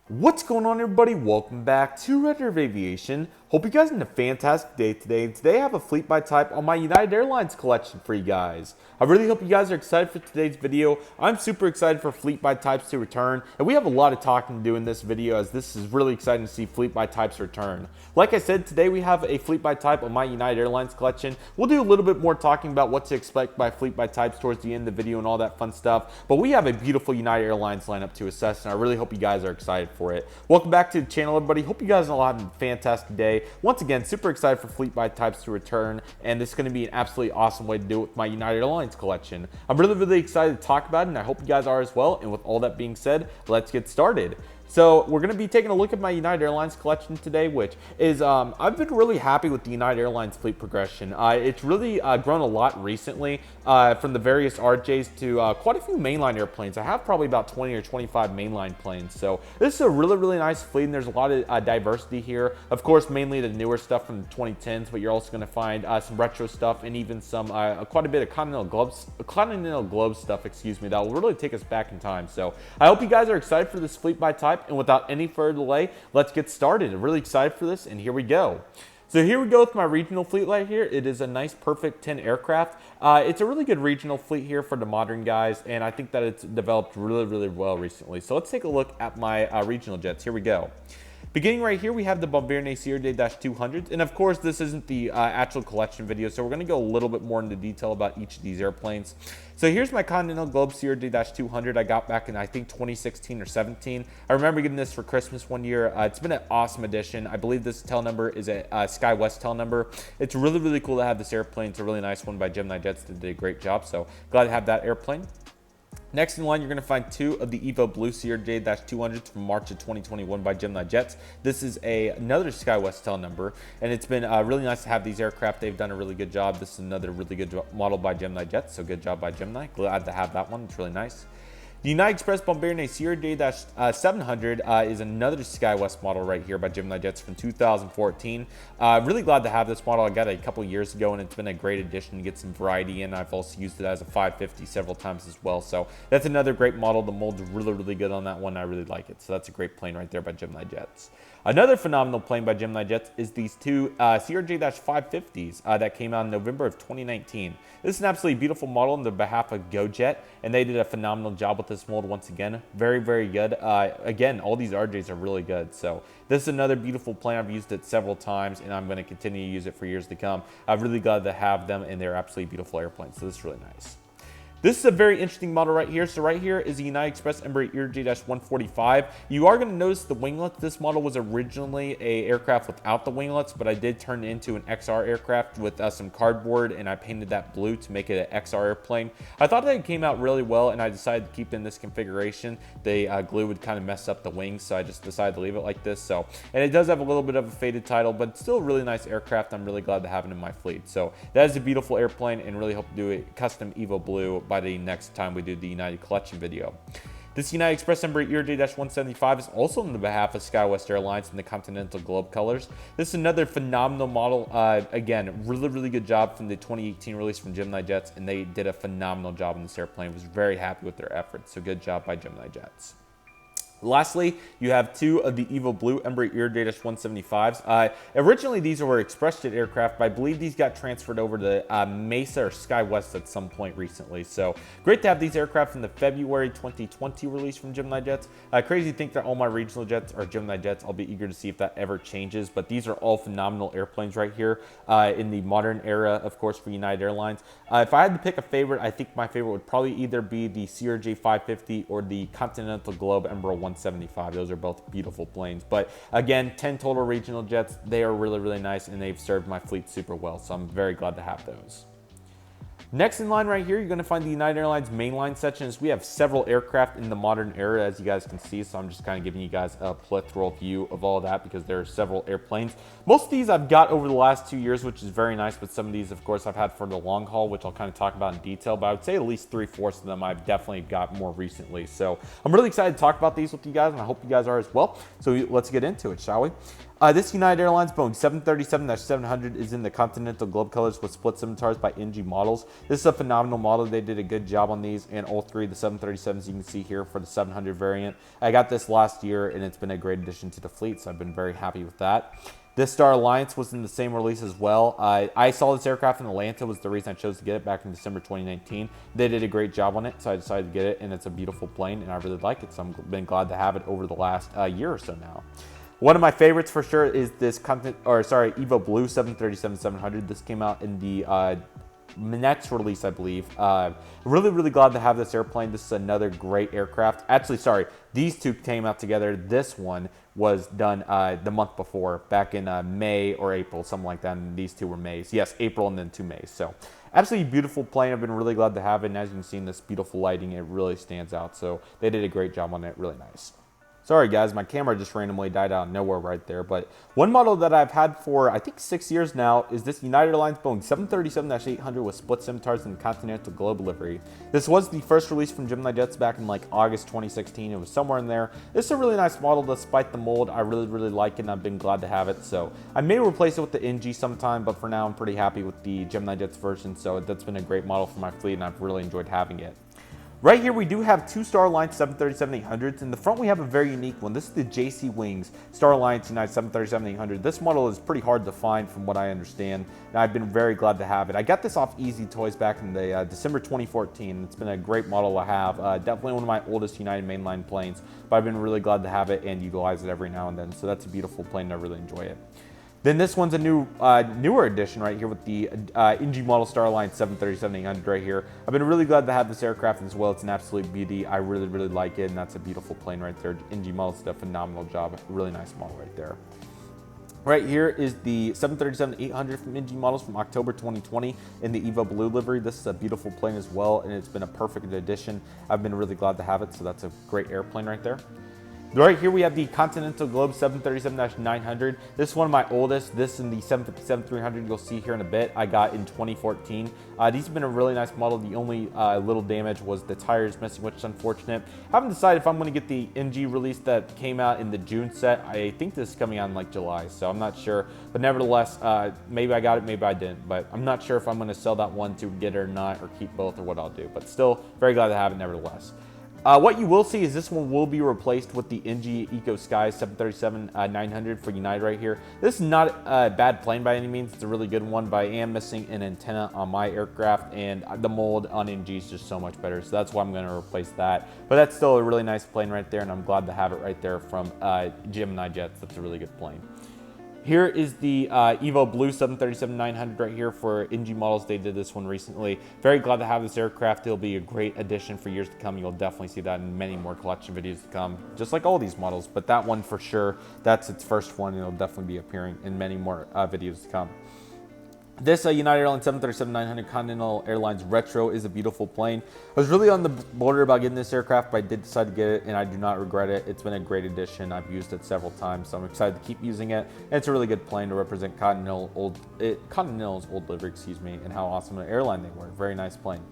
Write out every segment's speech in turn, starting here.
What's going on, everybody? Welcome back to Redriveraviation. Hope you guys are having a fantastic day today. Today I have a fleet by type on my United Airlines collection for you guys. I really hope you guys are excited for today's video. I'm super excited for fleet by types to return, and we have a lot of talking to do in this video as this is really exciting to see fleet by types return. Like I said, today we have a fleet by type on my United Airlines collection. We'll do a little bit more talking about what to expect by fleet by types towards the end of the video and all that fun stuff, but we have a beautiful United Airlines lineup to assess, and I really hope you guys are excited for it. Welcome back to the channel, everybody. Hope you guys are all having a fantastic day. Once again, super excited for fleet by types to return, and this is going to be an absolutely awesome way to do it with my United Airlines collection. I'm really excited to talk about it, and I hope you guys are as well. And with all that being said, let's get started. So we're going to be taking a look at my United Airlines collection today, which is, I've been really happy with the United Airlines fleet progression. It's really grown a lot recently from the various RJs to quite a few mainline airplanes. I have probably about 20 or 25 mainline planes. So this is a really nice fleet, and there's a lot of diversity here. Of course, mainly the newer stuff from the 2010s, but you're also going to find some retro stuff and even some quite a bit of Continental Globe stuff, excuse me, that will really take us back in time. So I hope you guys are excited for this fleet by type. And without any further delay, let's get started. I'm really excited for this, and here we go. So here we go with my regional fleet right here. It is a nice, perfect 10 aircraft. It's a really good regional fleet here for the modern guys, and I think that it's developed really well recently. So let's take a look at my regional jets. Here we go. Beginning right here, we have the Bombardier CRJ-200s, and of course, this isn't the actual collection video, so we're going to go a little bit more into detail about each of these airplanes. So here's my Continental Globe CRJ-200 I got back in, I think, 2016 or 17. I remember getting this for Christmas one year. It's been an awesome addition. I believe this tail number is a SkyWest tail number. It's really cool to have this airplane. It's a really nice one by Gemini Jets. They did a great job, so glad to have that airplane. Next in line, you're going to find two of the Evo Blue CRJ-200s from March of 2021 by Gemini Jets. This is another SkyWest tail number, and it's been really nice to have these aircraft. They've done a really good job. This is another really good model by Gemini Jets, so good job by Gemini. Glad to have that one. It's really nice. The United Express Bombardier CRJ-700 is another SkyWest model right here by Gemini Jets from 2014. Really glad to have this model. I got it a couple years ago, and it's been a great addition to get some variety in. I've also used it as a 550 several times as well. So that's another great model. The mold's really good on that one. I really like it. So that's a great plane right there by Gemini Jets. Another phenomenal plane by Gemini Jets is these two CRJ-550s that came out in November of 2019. This is an absolutely beautiful model on the behalf of GoJet, and they did a phenomenal job with this mold once again. Very good. Again, all these RJs are really good. So this is another beautiful plane. I've used it several times, and I'm going to continue to use it for years to come. I'm really glad to have them, and they're absolutely beautiful airplanes. So this is really nice. This is a very interesting model right here. So right here is the United Express Embraer ERJ-145. You are going to notice the winglets. This model was originally an aircraft without the winglets, but I did turn it into an XR aircraft with some cardboard, and I painted that blue to make it an XR airplane. I thought that it came out really well, and I decided to keep it in this configuration. The glue would kind of mess up the wings, so I just decided to leave it like this. So, and it does have a little bit of a faded title, but it's still a really nice aircraft. I'm really glad to have it in my fleet. So that is a beautiful airplane, and really hope to do a custom Evo Blue by the next time we do the United collection video. This United Express Embraer ERJ-175 is also on the behalf of SkyWest Airlines in the Continental Globe colors. This is another phenomenal model. Again, really good job from the 2018 release from Gemini Jets, and they did a phenomenal job on this airplane. I was very happy with their efforts, so good job by Gemini Jets. Lastly, you have two of the Evo Blue Embraer ERJ-175s. Originally, these were ExpressJet aircraft, but I believe these got transferred over to Mesa or SkyWest at some point recently. So great to have these aircraft from the February 2020 release from Gemini Jets. Crazy to think that all my regional jets are Gemini Jets. I'll be eager to see if that ever changes, but these are all phenomenal airplanes right here in the modern era, of course, for United Airlines. If I had to pick a favorite, I think my favorite would probably either be the CRJ-550 or the Continental Globe Embraer 175. Those are both beautiful planes. But again, 10 total regional jets. They are really nice, and they've served my fleet super well. So I'm very glad to have those. Next in line right here, you're going to find the United Airlines mainline sections. We have several aircraft in the modern era, as you guys can see, so I'm just kind of giving you guys a plethora view of all that because there are several airplanes. Most of these I've got over the last 2 years, which is very nice, but some of these, of course, I've had for the long haul, which I'll kind of talk about in detail, but I would say at least 3/4 of them I've definitely got more recently. So I'm really excited to talk about these with you guys, and I hope you guys are as well. So let's get into it, shall we? This United Airlines Boeing 737-700 is in the Continental Globe colors with split scimitars by NG Models. This is a phenomenal model. They did a good job on these, and all three of the 737s you can see here for the 700 variant. I got this last year, and it's been a great addition to the fleet, so I've been very happy with that. This Star Alliance was in the same release as well. I saw this aircraft in Atlanta, was the reason I chose to get it back in December 2019. They did a great job on it, so I decided to get it, and it's a beautiful plane, and I really like it, so I've been glad to have it over the last year or so now. One of my favorites for sure is this Evo Blue 737-700. This came out in the next release, I believe. Really glad to have this airplane. This is another great aircraft. Actually, sorry, these two came out together. This one was done the month before, back in May or April, something like that. And these two were Mays. Yes, April and then 2 Mays. So absolutely beautiful plane. I've been really glad to have it. And as you can see in this beautiful lighting, it really stands out. So they did a great job on it. Really nice. Sorry guys, my camera just randomly died out of nowhere right there, but one model that I've had for I think 6 years now is this United Airlines Boeing 737-800 with split scimitars and Continental Globe livery. This was the first release from Gemini Jets back in like August 2016. It was somewhere in there. This is a really nice model despite the mold. I really like it, and I've been glad to have it. So I may replace it with the NG sometime, but for now I'm pretty happy with the Gemini Jets version. So that's been a great model for my fleet, and I've really enjoyed having it. Right here, we do have two Star Alliance 737-800s. In the front, we have a very unique one. This is the JC Wings Star Alliance United 737-800. This model is pretty hard to find from what I understand, and I've been very glad to have it. I got this off Easy Toys back in the December 2014. It's been a great model to have. Definitely one of my oldest United mainline planes, but I've been really glad to have it and utilize it every now and then. So that's a beautiful plane, and I really enjoy it. Then this one's a newer edition right here with the NG model Star Alliance 737-800 right here. I've been really glad to have this aircraft as well. It's an absolute beauty. I really like it, and that's a beautiful plane right there. NG model did a phenomenal job. Really nice model right there. Right here is the 737-800 from NG Models from October 2020 in the Evo Blue livery. This is a beautiful plane as well, and it's been a perfect addition. I've been really glad to have it, so that's a great airplane right there. Right here we have the Continental Globe 737-900. This is one of my oldest. This and the 757-300 you'll see here in a bit I got in 2014. These have been a really nice model. The only little damage was the tires missing, which is unfortunate. I haven't decided if I'm going to get the NG release that came out in the June set. I think this is coming out in like July, so I'm not sure. But nevertheless, maybe I got it, maybe I didn't. But I'm not sure if I'm going to sell that one to get it or not, or keep both, or what I'll do. But still, very glad to have it nevertheless. What you will see is this one will be replaced with the NG Eco Sky 737-900 for United right here. This is not a bad plane by any means. It's a really good one, but I am missing an antenna on my aircraft, and the mold on NG is just so much better. So that's why I'm going to replace that. But that's still a really nice plane right there, and I'm glad to have it right there from Gemini Jets. That's a really good plane. Here is the Evo Blue 737-900 right here for NG Models. They did this one recently. Very glad to have this aircraft. It'll be a great addition for years to come. You'll definitely see that in many more collection videos to come, just like all these models. But that one for sure, that's its first one, and it'll definitely be appearing in many more videos to come. This United Airlines 737-900 Continental Airlines Retro is a beautiful plane. I was really on the border about getting this aircraft, but I did decide to get it, and I do not regret it. It's been a great addition. I've used it several times, so I'm excited to keep using it. And it's a really good plane to represent Continental's old livery, and how awesome an airline they were. Very nice plane.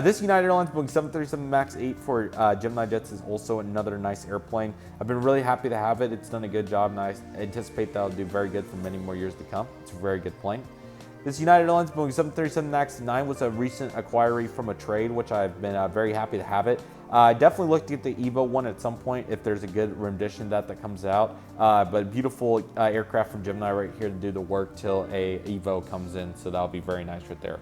This United Airlines Boeing 737 MAX 8 for Gemini Jets is also another nice airplane. I've been really happy to have it. It's done a good job, and I anticipate that it'll do very good for many more years to come. It's a very good plane. This United Airlines Boeing 737 MAX 9 was a recent acquiree from a trade, which I've been very happy to have it. I definitely looked at the Evo one at some point if there's a good rendition that comes out. But beautiful aircraft from Gemini right here to do the work till a Evo comes in, so that'll be very nice right there.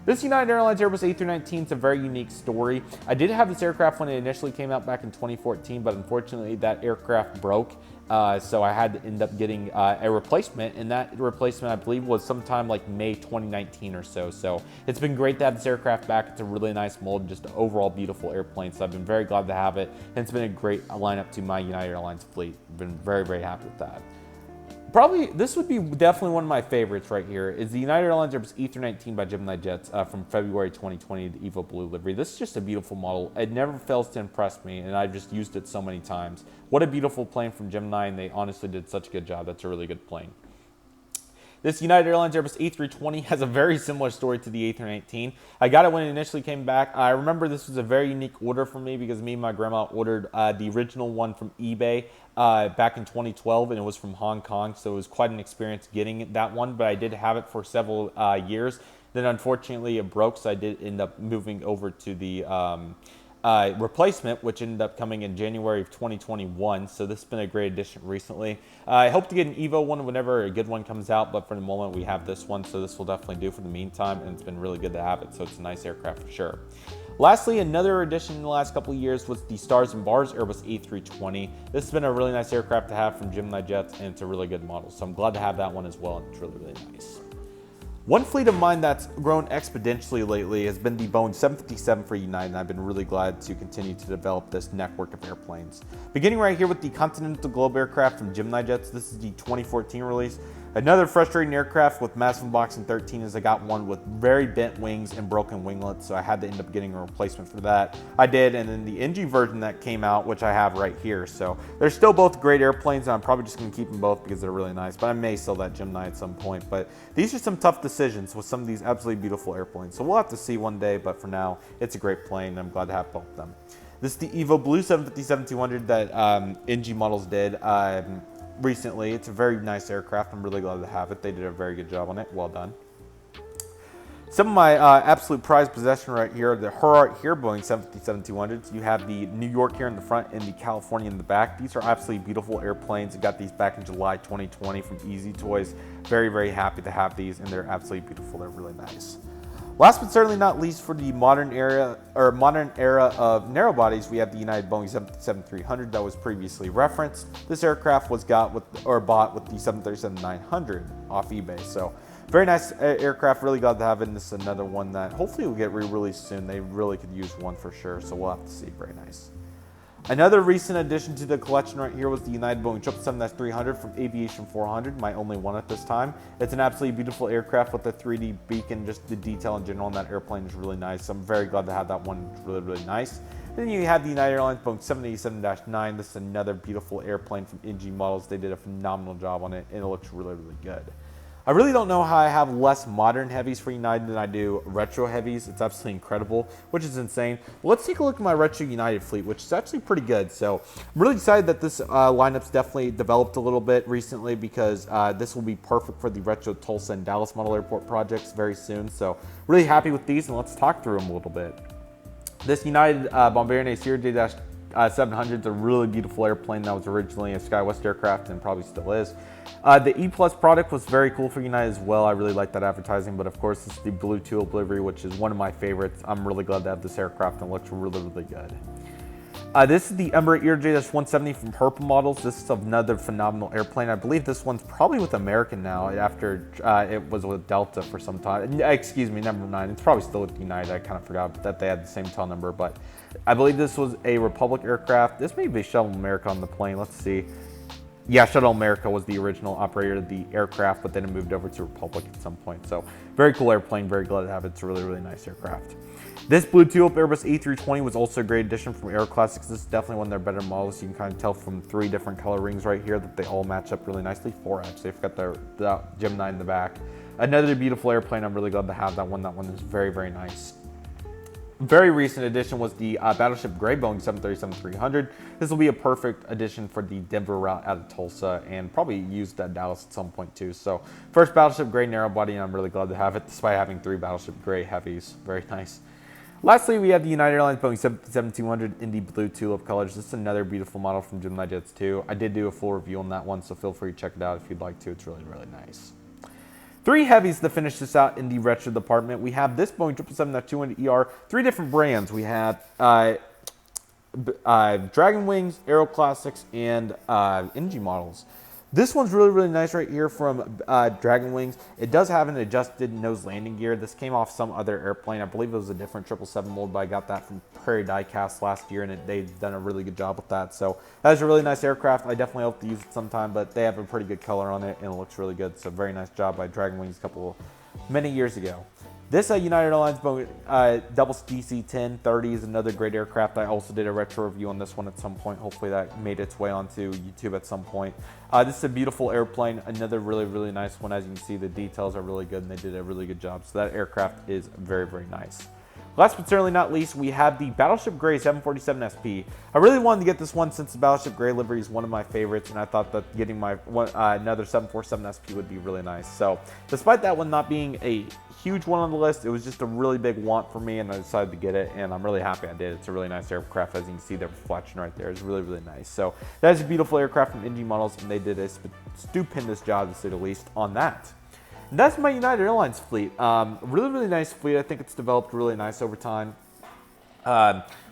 This United Airlines Airbus A319 is a very unique story. I did have this aircraft when it initially came out back in 2014, but unfortunately that aircraft broke. So I had to end up getting a replacement, and that replacement I believe was sometime like May 2019 or so. So it's been great to have this aircraft back. It's a really nice mold, just an overall beautiful airplane. So I've been very glad to have it, and it's been a great lineup to my United Airlines fleet. I've been very happy with that. Probably, this would be definitely one of my favorites right here, is the United Airlines Airbus A319 by Gemini Jets from February 2020, the Evo Blue livery. This is just a beautiful model. It never fails to impress me, and I've just used it so many times. What a beautiful plane from Gemini, and they honestly did such a good job. That's a really good plane. This United Airlines Airbus A320 has a very similar story to the A319. I got it when it initially came back. I remember this was a very unique order for me because me and my grandma ordered the original one from eBay back in 2012, and it was from Hong Kong, so it was quite an experience getting that one, but I did have it for several years. Then unfortunately it broke, so I did end up moving over to the replacement, which ended up coming in January of 2021. So this has been a great addition recently. I hope to get an Evo one whenever a good one comes out, but for the moment we have this one, so this will definitely do for the meantime, and it's been really good to have it, so it's a nice aircraft for sure. Lastly, another addition in the last couple of years was the Stars and Bars Airbus A320. This has been a really nice aircraft to have from Gemini Jets, and it's a really good model, so I'm glad to have that one as well, and it's really, really nice. One fleet of mine that's grown exponentially lately has been the Boeing 757 for United, and I've been really glad to continue to develop this network of airplanes. Beginning right here with the Continental Globe aircraft from Gemini Jets, this is the 2014 release. Another frustrating aircraft with massive box in 13 is I got one with very bent wings and broken winglets, so I had to end up getting a replacement for that. I did, and then the NG version that came out, which I have right here. So they're still both great airplanes, and I'm probably just going to keep them both because they're really nice, but I may sell that Gemini at some point. But these are some tough decisions with some of these absolutely beautiful airplanes, so we'll have to see one day, but for now, it's a great plane, and I'm glad to have both of them. This is the Evo Blue 757-200 that NG Models did recently. It's a very nice aircraft. I'm really glad to have it. They did a very good job on it. Well done. Some of my absolute prized possession right here, the Herart here Boeing 757-200s. You have the New York here in the front and the California in the back. These are absolutely beautiful airplanes. I got these back in July 2020 from Easy Toys. Very, very happy to have these, and they're absolutely beautiful. They're really nice. Last but certainly not least, for the modern era of narrow bodies, we have the United Boeing 737-300 that was previously referenced. This aircraft was bought with the 737-900 off eBay. So very nice aircraft, really glad to have it. And this is another one that hopefully will get re-released soon. They really could use one for sure, so we'll have to see. Very nice. Another recent addition to the collection right here was the United Boeing 777-300 from Aviation 400, my only one at this time. It's an absolutely beautiful aircraft with a 3D beacon. Just the detail in general on that airplane is really nice. So I'm very glad to have that one. It's really, really nice. And then you have the United Airlines Boeing 787-9. This is another beautiful airplane from NG Models. They did a phenomenal job on it, and it looks really, really good. I really don't know how I have less modern heavies for United than I do retro heavies. It's absolutely incredible, which is insane. Well, let's take a look at my retro United fleet, which is actually pretty good. So I'm really excited that this lineup's definitely developed a little bit recently, because this will be perfect for the retro Tulsa and Dallas model airport projects very soon. So really happy with these, and let's talk through them a little bit. This United Bombardier Acer J-700 is a really beautiful airplane that was originally a SkyWest aircraft and probably still is. The E Plus product was very cool for United as well. I really like that advertising, but of course this is the Blue Tulip livery, which is one of my favorites. I'm really glad to have this aircraft, and it looks really, really good. This is the Embraer ERJ-170 from Herpa Models. This is another phenomenal airplane. I believe this one's probably with American now after it was with Delta for some time. Excuse me, number 9. It's probably still with United. I kind of forgot that they had the same tail number, but I believe this was a Republic aircraft. This may be Shuttle America on the plane. Let's see. Yeah, Shuttle America was the original operator of the aircraft, but then it moved over to Republic at some point. So very cool airplane. Very glad to have it. It's a really, really nice aircraft. This Blue Tulip Airbus A320 was also a great addition from Aero Classics. This is definitely one of their better models. You can kind of tell from 3 different color rings right here that they all match up really nicely. 4 actually. I forgot the Gemini in the back. Another beautiful airplane. I'm really glad to have that one. That one is very, very nice. Very recent addition was the Battleship Gray Boeing 737-300. This will be a perfect addition for the Denver route out of Tulsa, and probably used at Dallas at some point too. So first Battleship Gray narrow body, and I'm really glad to have it, despite having 3 Battleship Gray heavies. Very nice. Lastly, we have the United Airlines Boeing 777-200 in the Blue Tulip colors. This is another beautiful model from Gemini Jets too. I did do a full review on that one, so feel free to check it out if you'd like to. It's really, really nice. 3 heavies to finish this out in the retro department. We have this Boeing 777-200ER, 3 different brands. We have Dragon Wings, Aero Classics, and NG Models. This one's really, really nice right here from Dragon Wings. It does have an adjusted nose landing gear. This came off some other airplane. I believe it was a different 777 mold, but I got that from Prairie Diecast last year, and they've done a really good job with that. So that's a really nice aircraft. I definitely hope to use it sometime, but they have a pretty good color on it, and it looks really good. So very nice job by Dragon Wings many years ago. This United Airlines double DC-1030 is another great aircraft. I also did a retro review on this one at some point. Hopefully that made its way onto YouTube at some point. This is a beautiful airplane, another really, really nice one. As you can see, the details are really good and they did a really good job. So that aircraft is very, very nice. Last but certainly not least, we have the Battleship Gray 747 SP. I really wanted to get this one since the Battleship Gray livery is one of my favorites, and I thought that getting my another 747 SP would be really nice. So despite that one not being a huge one on the list, it was just a really big want for me, and I decided to get it, and I'm really happy I did. It's a really nice aircraft. As you can see, the reflection right there is really, really nice. So that is a beautiful aircraft from NG Models, and they did a stupendous job, to say the least, on that. And that's my United Airlines fleet. Really, really nice fleet. I think it's developed really nice over time.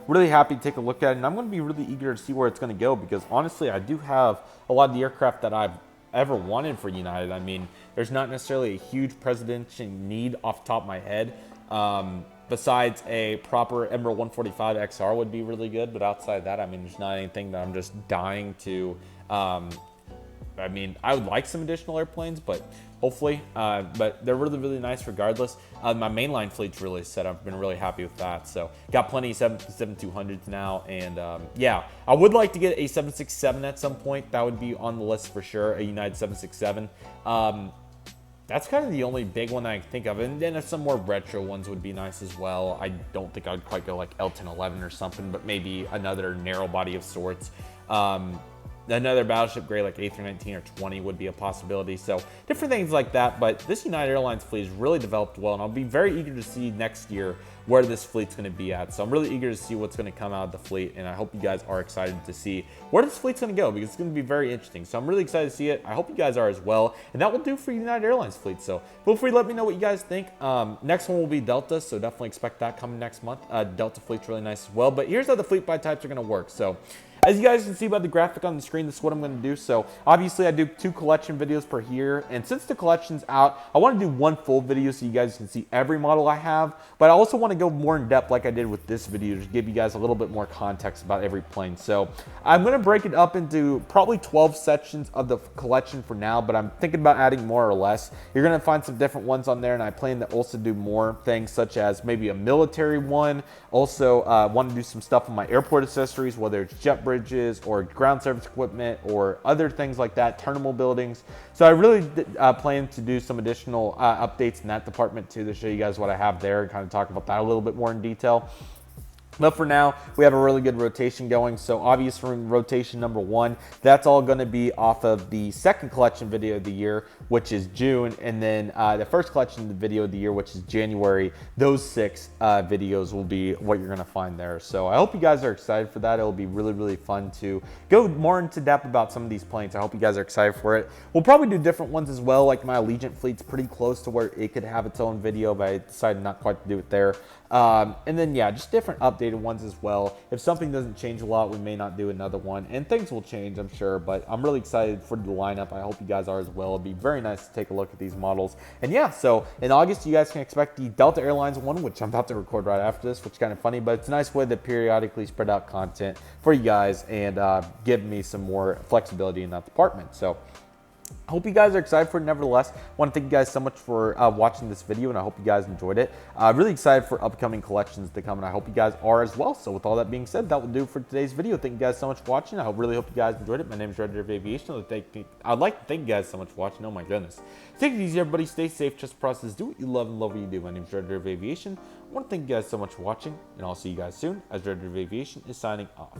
Really happy to take a look at it, and I'm going to be really eager to see where it's going to go, because honestly, I do have a lot of the aircraft that I've ever wanted for United. I mean, there's not necessarily a huge presidential need off the top of my head. Besides a proper Emerald 145 XR would be really good, but outside that, I mean, there's not anything that I'm just dying to. I mean, I would like some additional airplanes, but hopefully, but they're really, really nice regardless. My mainline fleet's really set up. I've been really happy with that. So got plenty of 757-200s now. And yeah, I would like to get a 767 at some point. That would be on the list for sure, a United 767. That's kind of the only big one that I can think of. And then some more retro ones would be nice as well. I don't think I'd quite go like L1011 or something, but maybe another narrow body of sorts. Another Battleship Gray like A319 or 20 would be a possibility. So different things like that. But this United Airlines fleet is really developed well, and I'll be very eager to see next year where this fleet's going to be at. So I'm really eager to see what's going to come out of the fleet, and I hope you guys are excited to see where this fleet's going to go, because it's going to be very interesting. So I'm really excited to see it. I hope you guys are as well, and that will do for United Airlines fleet. So feel free to let me know what you guys think. Next one will be Delta, so definitely expect that coming next month. Delta fleet's really nice as well. But here's how the fleet by types are going to work. So as you guys can see by the graphic on the screen, this is what I'm going to do. So obviously I do 2 collection videos per year, and since the collection's out, I want to do 1 full video so you guys can see every model I have, but I also want to go more in depth like I did with this video to give you guys a little bit more context about every plane. So I'm going to break it up into probably 12 sections of the collection for now, but I'm thinking about adding more or less. You're going to find some different ones on there, and I plan to also do more things such as maybe a military one. Also want to do some stuff on my airport accessories, whether it's jet bridges or ground service equipment or other things like that, terminal buildings. So I really plan to do some additional updates in that department too, to show you guys what I have there and kind of talk about that a little bit more in detail. But for now, we have a really good rotation going. So obviously from rotation number 1, that's all going to be off of the second collection video of the year, which is June. And then the first collection video of the year, which is January. Those 6 videos will be what you're going to find there. So I hope you guys are excited for that. It'll be really, really fun to go more into depth about some of these planes. I hope you guys are excited for it. We'll probably do different ones as well. Like my Allegiant fleet's pretty close to where it could have its own video, but I decided not quite to do it there. And then yeah, just different updated ones as well. If something doesn't change a lot, we may not do another one, and things will change, I'm sure, but I'm really excited for the lineup. I hope you guys are as well. It'd be very nice to take a look at these models. And yeah, so in August, you guys can expect the Delta Airlines one, which I'm about to record right after this, which is kind of funny, but it's a nice way to periodically spread out content for you guys and give me some more flexibility in that department. So I hope you guys are excited for it. Nevertheless, I want to thank you guys so much for watching this video, and I hope you guys enjoyed it. Really excited for upcoming collections to come, and I hope you guys are as well. So with all that being said, that will do it for today's video. Thank you guys so much for watching. Really hope you guys enjoyed it. My name is Redriveraviation. I'd like to thank you guys so much for watching. Oh my goodness. Take it easy, everybody. Stay safe. Trust the process. Do what you love and love what you do. My name is Redriveraviation. I want to thank you guys so much for watching, and I'll see you guys soon as Redriveraviation is signing off.